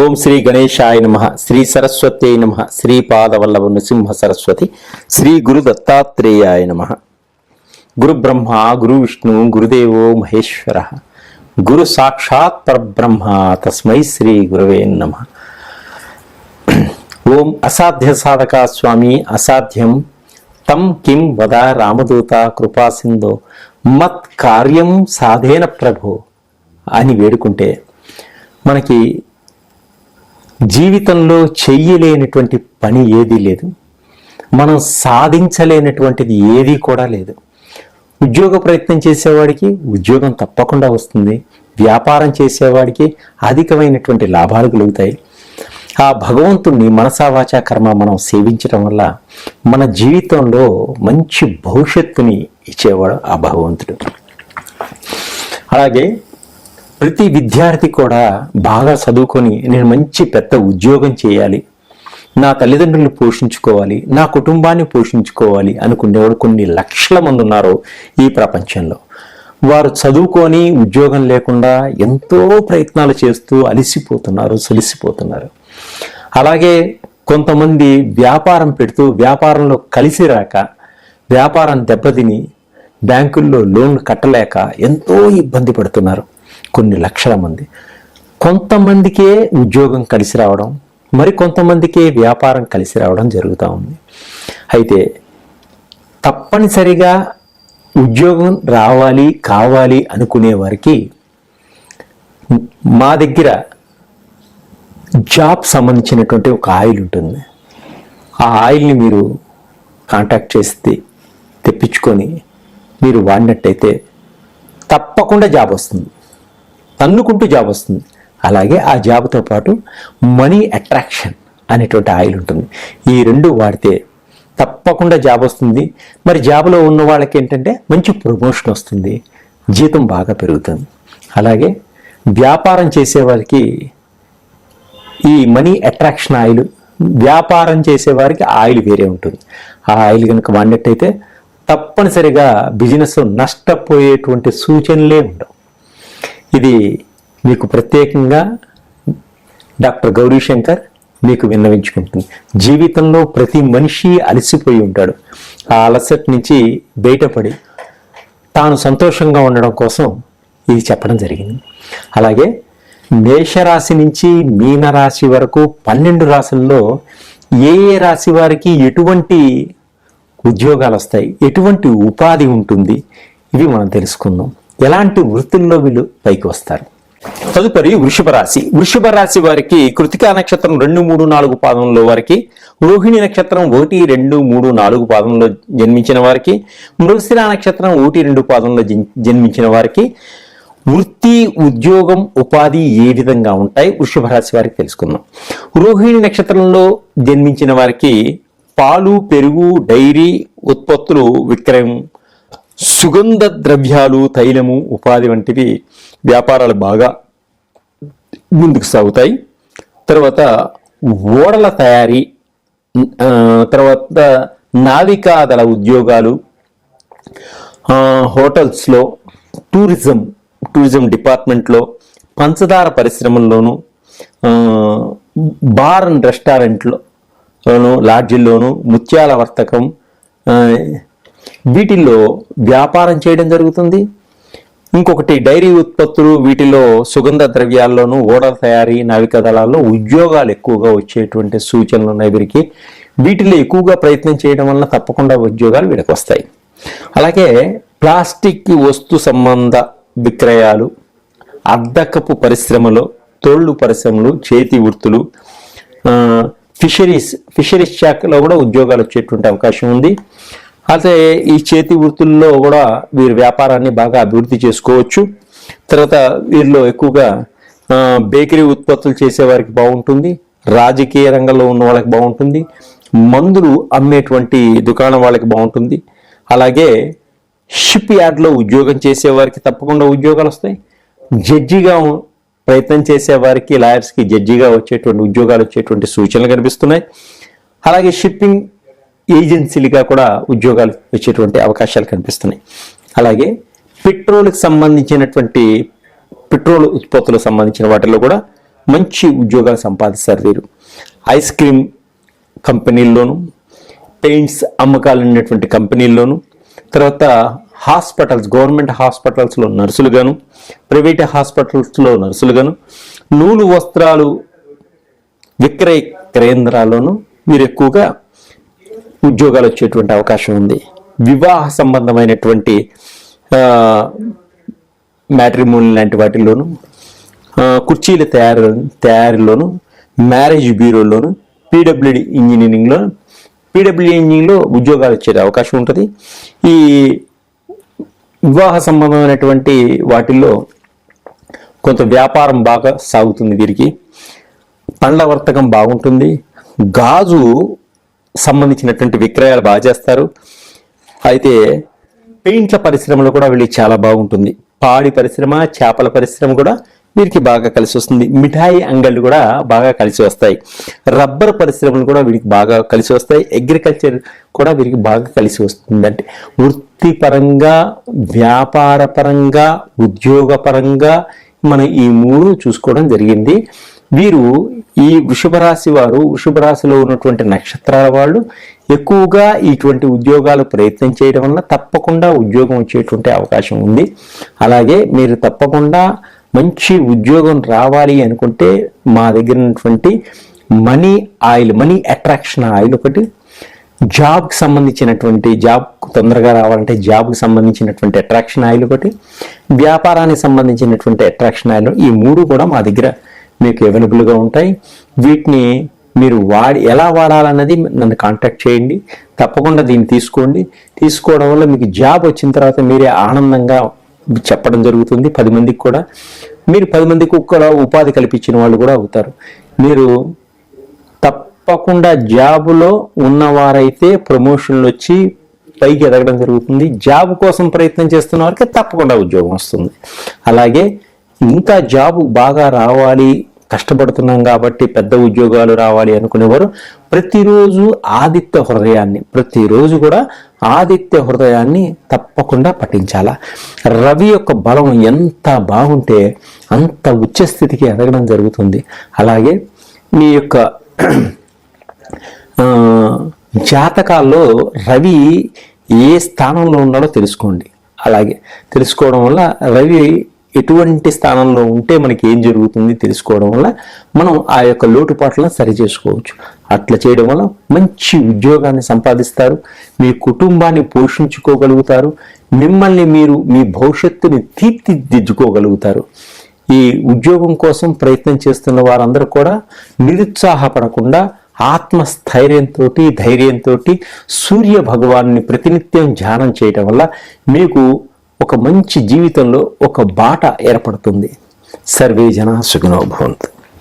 ఓం శ్రీ గణేశాయ నమః. శ్రీ సరస్వతే నమః. శ్రీపాదవల్లభ నృసింహ సరస్వతి. శ్రీ గురు దత్తాత్రేయాయ నమః. గురు బ్రహ్మ గురు విష్ణు గురుదేవో మహేశ్వర. గురు సాక్షాత్ పరబ్రహ్మ తస్మై శ్రీ గురవే నమః. ఓం అసాధ్య సాధక స్వామి అసాధ్యం తం కిం వద రామదూత కృపా సింధో మత్ కార్యం సాధేన ప్రభో అని వేడుకుంటే మనకి జీవితంలో చెయ్యలేనటువంటి పని ఏదీ లేదు, మనం సాధించలేనటువంటిది ఏదీ కూడా లేదు. ఉద్యోగ ప్రయత్నం చేసేవాడికి ఉద్యోగం తప్పకుండా వస్తుంది, వ్యాపారం చేసేవాడికి అధికమైనటువంటి లాభాలు కలుగుతాయి. ఆ భగవంతుణ్ణి మనసా వాచా కర్మ మనం సేవించడం వల్ల మన జీవితంలో మంచి భవిష్యత్తుని ఇచ్చేవాడు ఆ భగవంతుడు. అలాగే ప్రతి విద్యార్థి కూడా బాగా చదువుకొని నేను మంచి పెద్ద ఉద్యోగం చేయాలి, నా తల్లిదండ్రులను పోషించుకోవాలి, నా కుటుంబాన్ని పోషించుకోవాలి అనుకునేవాడు కొన్ని లక్షల మంది ఉన్నారు ఈ ప్రపంచంలో. వారు చదువుకొని ఉద్యోగం లేకుండా ఎంతో ప్రయత్నాలు చేస్తూ అలిసిపోతున్నారు, సలిసిపోతున్నారు. అలాగే కొంతమంది వ్యాపారం పెడుతూ వ్యాపారంలో కలిసి రాక వ్యాపారం దెబ్బతిని బ్యాంకుల్లో లోన్లు కట్టలేక ఎంతో ఇబ్బంది పడుతున్నారు కొన్ని లక్షల మంది. కొంతమందికే ఉద్యోగం కలిసి రావడం, మరి కొంతమందికే వ్యాపారం కలిసి రావడం జరుగుతూ ఉంది. అయితే తప్పనిసరిగా ఉద్యోగం రావాలి కావాలి అనుకునే వారికి మా దగ్గర జాబ్ సంబంధించినటువంటి ఒక ఆయిల్ ఉంటుంది. ఆ ఆయిల్ని మీరు కాంటాక్ట్ చేసి తెప్పించుకొని మీరు వాడినట్టయితే తప్పకుండా జాబ్ వస్తుంది, తన్నుకుంటూ జాబ్ వస్తుంది. అలాగే ఆ జాబ్తో పాటు మనీ అట్రాక్షన్ అనేటువంటి ఆయిల్ ఉంటుంది. ఈ రెండు వాడితే తప్పకుండా జాబ్ వస్తుంది. మరి జాబ్లో ఉన్న వాళ్ళకి ఏంటంటే మంచి ప్రమోషన్ వస్తుంది, జీతం బాగా పెరుగుతుంది. అలాగే వ్యాపారం చేసేవారికి ఈ మనీ అట్రాక్షన్ ఆయిల్, వ్యాపారం చేసేవారికి ఆయిల్ వేరే ఉంటుంది. ఆ ఆయిల్ కనుక వాడినట్టయితే తప్పనిసరిగా బిజినెస్ నష్టపోయేటువంటి సూచనలే ఉండవు. ఇది మీకు ప్రత్యేకంగా డాక్టర్ గౌరీశంకర్ మీకు విన్నవించుకుంటుంది. జీవితంలో ప్రతి మనిషి అలసిపోయి ఉంటాడు. ఆ అలసట నుంచి బయటపడి తాను సంతోషంగా ఉండడం కోసం ఇది చెప్పడం జరిగింది. అలాగే మేషరాశి నుంచి మీనరాశి వరకు 12 రాశుల్లో ఏ ఏ రాశి వారికి ఎటువంటి ఉద్యోగాలు వస్తాయి, ఎటువంటి ఉపాధి ఉంటుంది, ఇవి మనం తెలుసుకుందాం. ఎలాంటి వృత్తుల్లో వీళ్ళు పైకి వస్తారు. తదుపరి వృషభ రాశి. వృషభ రాశి వారికి కృతికా నక్షత్రం 2, 3, 4 పాదంలో వారికి, రోహిణి నక్షత్రం 1, 2, 3, 4 పాదంలో జన్మించిన వారికి, మృగశిర నక్షత్రం 1, 2 పాదంలో జన్మించిన వారికి వృత్తి ఉద్యోగం ఉపాధి ఏ విధంగా ఉంటాయి వృషభ రాశి వారికి తెలుసుకుందాం. రోహిణి నక్షత్రంలో జన్మించిన వారికి పాలు పెరుగు డైరీ ఉత్పత్తులు విక్రయం, సుగంధ ద్రవ్యాలు తైలము ఉపాధి వంటివి వ్యాపారాలు బాగా ముందుకు సాగుతాయి. తర్వాత ఓడల తయారీ, తర్వాత నావికాదళ ఉద్యోగాలు, హోటల్స్లో, టూరిజం డిపార్ట్మెంట్లో, పంచదార పరిశ్రమల్లోనూ, బార్ అండ్ రెస్టారెంట్లోను, లాడ్జిల్లోను, ముత్యాల వర్తకం, వీటిల్లో వ్యాపారం చేయడం జరుగుతుంది. ఇంకొకటి డైరీ ఉత్పత్తులు, వీటిలో సుగంధ ద్రవ్యాల్లోనూ, ఓడల తయారీ, నావికా దళాల్లో ఉద్యోగాలు ఎక్కువగా వచ్చేటువంటి సూచనలు ఉన్నాయి వీరికి. వీటిలో ఎక్కువగా ప్రయత్నం చేయడం వల్ల తప్పకుండా ఉద్యోగాలు వీళ్ళకి వస్తాయి. అలాగే ప్లాస్టిక్ వస్తు సంబంధ విక్రయాలు, అద్దకపు పరిశ్రమలు, తోళ్ళు పరిశ్రమలు, చేతి వృత్తులు, ఫిషరీస్ శాఖలో కూడా ఉద్యోగాలు వచ్చేటువంటి అవకాశం ఉంది. అయితే ఈ చేతి వృత్తుల్లో కూడా వీరి వ్యాపారాన్ని బాగా అభివృద్ధి చేసుకోవచ్చు. తర్వాత వీరిలో ఎక్కువగా బేకరీ ఉత్పత్తులు చేసేవారికి బాగుంటుంది, రాజకీయ రంగంలో ఉన్న వాళ్ళకి బాగుంటుంది, మందులు అమ్మేటువంటి దుకాణం వాళ్ళకి బాగుంటుంది. అలాగే షిప్ యార్డ్లో ఉద్యోగం చేసేవారికి తప్పకుండా ఉద్యోగాలు వస్తాయి. జడ్జిగా ప్రయత్నం చేసేవారికి, లాయర్స్కి జడ్జిగా వచ్చేటువంటి ఉద్యోగాలు వచ్చేటువంటి సూచనలు కనిపిస్తున్నాయి. అలాగే షిప్పింగ్ ఏజెన్సీలుగా కూడా ఉద్యోగాలు వచ్చేటువంటి అవకాశాలు కనిపిస్తున్నాయి. అలాగే పెట్రోల్ ఉత్పత్తులకు సంబంధించిన వాటిలో కూడా మంచి ఉద్యోగాలు సంపాదిస్తారు వీరు. ఐస్ క్రీమ్ కంపెనీల్లోనూ, పెయింట్స్ అమ్మకాలు ఉన్నటువంటి కంపెనీల్లోనూ, తర్వాత హాస్పిటల్స్, గవర్నమెంట్ హాస్పిటల్స్లో నర్సులుగాను, ప్రైవేట్ హాస్పిటల్స్లో నర్సులుగాను, నూలు వస్త్రాలు విక్రయ కేంద్రాల్లోనూ మీరు ఎక్కువగా ఉద్యోగాలు వచ్చేటువంటి అవకాశం ఉంది. వివాహ సంబంధమైనటువంటి మ్యాట్రిమోనీ లాంటి వాటిల్లోనూ, కుర్చీల తయారీలోను, మ్యారేజ్ బ్యూరోలోను, పీడబ్ల్యూడీ ఇంజనీరింగ్లో ఉద్యోగాలు వచ్చే అవకాశం ఉంటుంది. ఈ వివాహ సంబంధమైనటువంటి వాటిల్లో కొంత వ్యాపారం బాగా సాగుతుంది వీరికి. పండ్ల వర్తకం బాగుంటుంది. గాజు సంబంధించినటువంటి విక్రయాలు బాగా చేస్తారు. అయితే పెయింట్ల పరిశ్రమలో కూడా వీళ్ళకి చాలా బాగుంటుంది. పాడి పరిశ్రమ, చేపల పరిశ్రమ కూడా వీరికి బాగా కలిసి వస్తుంది. మిఠాయి అంగళ్ళు కూడా బాగా కలిసి వస్తాయి. రబ్బర్ పరిశ్రమలు కూడా వీరికి బాగా కలిసి వస్తాయి. అగ్రికల్చర్ కూడా వీరికి బాగా కలిసి వస్తుంది. అంటే వృత్తిపరంగా, వ్యాపారపరంగా, ఉద్యోగపరంగా మనం ఈ మూడు చూసుకోవడం జరిగింది. వీరు ఈ వృషభ రాశి వారు, వృషభ రాశిలో ఉన్నటువంటి నక్షత్రాల వాళ్ళు ఎక్కువగా ఇటువంటి ఉద్యోగాలు ప్రయత్నం చేయడం వల్ల తప్పకుండా ఉద్యోగం వచ్చేటువంటి అవకాశం ఉంది. అలాగే మీరు తప్పకుండా మంచి ఉద్యోగం రావాలి అనుకుంటే మా దగ్గర ఉన్నటువంటి మనీ అట్రాక్షన్ ఆయిల్ ఒకటి, జాబ్కి సంబంధించినటువంటి, జాబ్ తొందరగా రావాలంటే జాబ్కి సంబంధించినటువంటి అట్రాక్షన్ ఆయిల్ ఒకటి, వ్యాపారానికి సంబంధించినటువంటి అట్రాక్షన్ ఆయిల్, ఈ మూడు కూడా మా దగ్గర మీకు అవైలబుల్గా ఉంటాయి. వీటిని మీరు ఎలా వాడాలన్నది నన్ను కాంటాక్ట్ చేయండి. తప్పకుండా దీన్ని తీసుకోవడం వల్ల మీకు జాబ్ వచ్చిన తర్వాత మీరే ఆనందంగా చెప్పడం జరుగుతుంది 10 మందికి కూడా. మీరు 10 మందికి కూడా ఉపాధి కల్పించిన వాళ్ళు కూడా అవుతారు. మీరు తప్పకుండా జాబులో ఉన్నవారైతే ప్రమోషన్లు వచ్చి పైకి ఎదగడం జరుగుతుంది. జాబ్ కోసం ప్రయత్నం చేస్తున్న వారికి తప్పకుండా ఉద్యోగం వస్తుంది. అలాగే ఇంకా జాబ్ బాగా రావాలి, కష్టపడుతున్నాం కాబట్టి పెద్ద ఉద్యోగాలు రావాలి అనుకునేవారు ప్రతిరోజు ఆదిత్య హృదయాన్ని తప్పకుండా పఠించాలా. రవి యొక్క బలం ఎంత బాగుంటే అంత ఉచ్చస్థితికి ఎదగడం జరుగుతుంది. అలాగే మీ యొక్క జాతకాల్లో రవి ఏ స్థానంలో ఉన్నాడో తెలుసుకోండి. అలాగే తెలుసుకోవడం వల్ల రవి ఎటువంటి స్థానంలో ఉంటే మనకి ఏం జరుగుతుంది తెలుసుకోవడం వల్ల మనం ఆ యొక్క లోటుపాట్లను సరి చేసుకోవచ్చు. అట్లా చేయడం వల్ల మంచి ఉద్యోగాన్ని సంపాదిస్తారు, మీ కుటుంబాన్ని పోషించుకోగలుగుతారు, మిమ్మల్ని మీరు మీ భవిష్యత్తుని తీర్చిదిద్దుకోగలుగుతారు. ఈ ఉద్యోగం కోసం ప్రయత్నం చేస్తున్న వారందరూ కూడా నిరుత్సాహపడకుండా ఆత్మస్థైర్యంతో, ధైర్యంతో సూర్య భగవాన్ని ప్రతినిత్యం ధ్యానం చేయడం వల్ల మీకు ఒక మంచి జీవితంలో ఒక బాట ఏర్పడుతుంది. సర్వే జనా సుఖినో భవంతు.